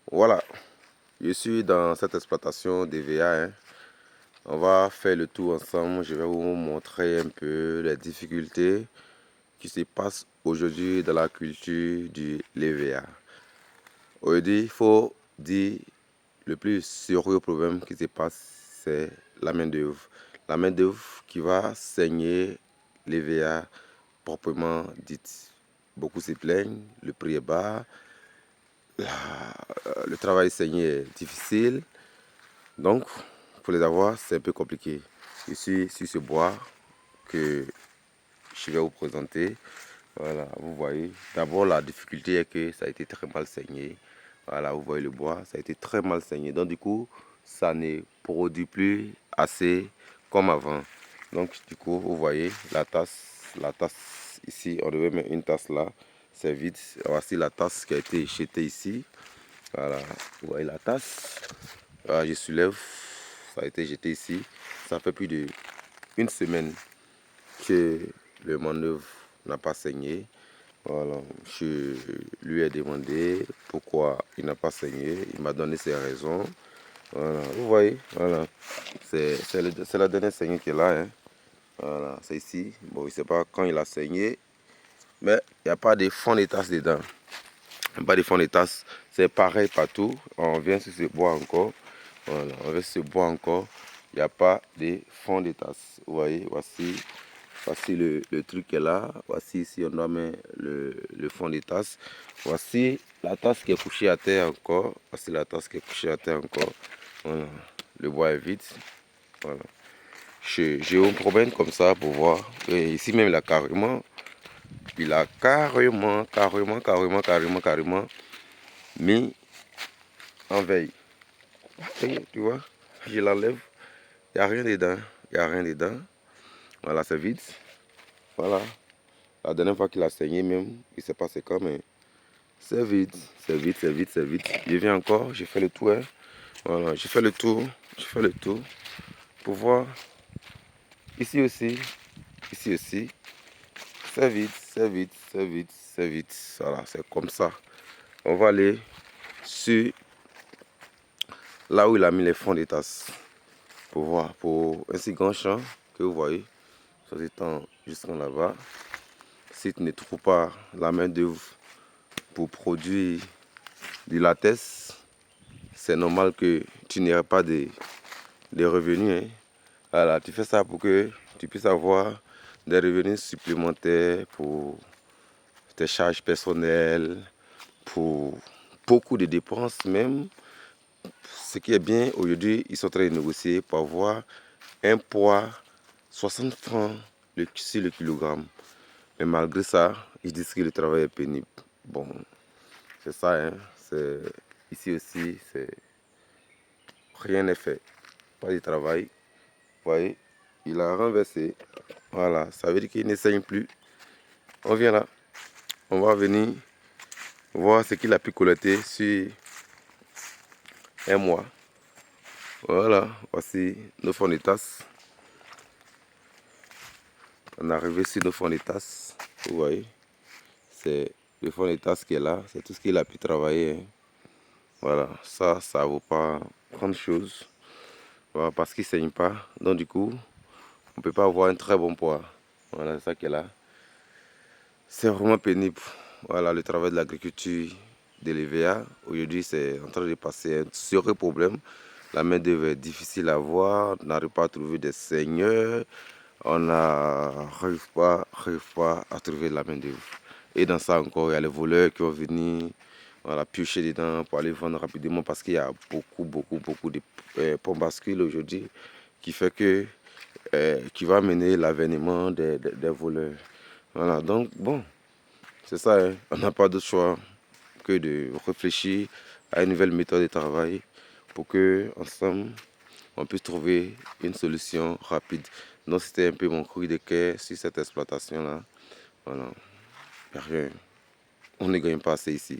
Voilà, je suis dans cette exploitation d'EVA. On va faire le tour ensemble. Je vais vous montrer un peu les difficultés qui se passent aujourd'hui dans la culture de l'EVA. Aujourd'hui, il faut dire le plus sérieux problème qui se passe, c'est la main-d'œuvre. La main-d'œuvre qui va saigner l'EVA proprement dite. Beaucoup se plaignent, le prix est bas, le travail saigné est difficile. Donc, pour les avoir, c'est un peu compliqué. Ici, sur ce bois que je vais vous présenter, voilà, vous voyez. D'abord, la difficulté est que ça a été très mal saigné. Voilà, vous voyez le bois, ça a été très mal saigné. Donc, du coup, ça ne produit plus assez comme avant. Donc, du coup, vous voyez la tasse ici, on devait mettre une tasse là, c'est vide. Voici la tasse qui a été jetée ici. Voilà, vous voyez la tasse. Voilà, je soulève, ça a été jeté ici. Ça fait plus d'une semaine que le manœuvre n'a pas saigné. Voilà, je lui ai demandé pourquoi il n'a pas saigné. Il m'a donné ses raisons. Voilà, vous voyez, voilà. C'est la dernière saignée qui est là. Hein. Voilà, c'est ici. Bon, je ne sais pas quand il a saigné, mais il n'y a pas de fond de tasse dedans. Il n'y a pas de fond de tasse. C'est pareil partout. On vient sur ce bois encore. Voilà, on vient sur ce bois encore. Il n'y a pas de fond de tasse. Vous voyez, voici le truc qui est là. Voici ici, on doit mettre le fond de tasse. Voici la tasse qui est couchée à terre encore. Voici la tasse qui est couchée à terre encore. Voilà, le bois est vide. Voilà. J'ai un problème comme ça pour voir. Et ici même, il a carrément mis en veille. Et, tu vois, je l'enlève. Il n'y a rien dedans. Il n'y a rien dedans. Voilà, c'est vide. Voilà. La dernière fois qu'il a saigné même, il s'est passé quand même. C'est vide. C'est vide, c'est vide, c'est vide. Je viens encore, je fais le tour. Hein. Voilà, je fais le tour. Je fais le tour. Pour voir. Ici aussi. Ici aussi. C'est vide, c'est vide, c'est vide, c'est vide. Voilà, c'est comme ça. On va aller sur là où il a mis les fonds des tasses. Pour voir. Pour un si grand champ que vous voyez. Ça s'étend jusqu'en là-bas. Si tu ne trouves pas la main d'œuvre pour produire du latex, c'est normal que tu n'aies pas de revenus. Hein. Voilà, tu fais ça pour que tu puisses avoir des revenus supplémentaires pour tes charges personnelles, pour beaucoup de dépenses même. Ce qui est bien, aujourd'hui, ils sont en train de négocier pour avoir un poids 60 francs sur le kilogramme. Mais malgré ça, ils disent que le travail est pénible. Bon, c'est ça, hein. Ici aussi, rien n'est fait. Pas de travail. Vous voyez, il a renversé. Voilà, ça veut dire qu'il ne saigne plus. On vient là. On va venir voir ce qu'il a pu collecter sur un mois. Voilà, voici nos fonds de tasse. On est arrivé sur nos fonds de tasse. Vous voyez, c'est le fond de tasse qui est là. C'est tout ce qu'il a pu travailler. Hein. Voilà, ça ne vaut pas grande chose. Voilà, parce qu'il ne saigne pas. Donc du coup, on ne peut pas avoir un très bon poids. Voilà, c'est ça qui est là. C'est vraiment pénible. Voilà, le travail de l'agriculture de l'EVA. Aujourd'hui, c'est en train de passer un sérieux problème. La main-d'œuvre est difficile à avoir. On n'arrive pas à trouver des seigneurs. On n'arrive pas à trouver la main-d'œuvre. Et dans ça encore, il y a les voleurs qui vont venir voilà, piocher dedans pour aller vendre rapidement parce qu'il y a beaucoup de pompes bascules aujourd'hui qui fait que qui va mener l'avènement des voleurs. Voilà, donc bon, c'est ça, hein. On n'a pas d'autre choix que de réfléchir à une nouvelle méthode de travail pour que ensemble on puisse trouver une solution rapide. Donc c'était un peu mon cri de cœur sur cette exploitation là. Voilà, rien. On ne gagne pas assez ici.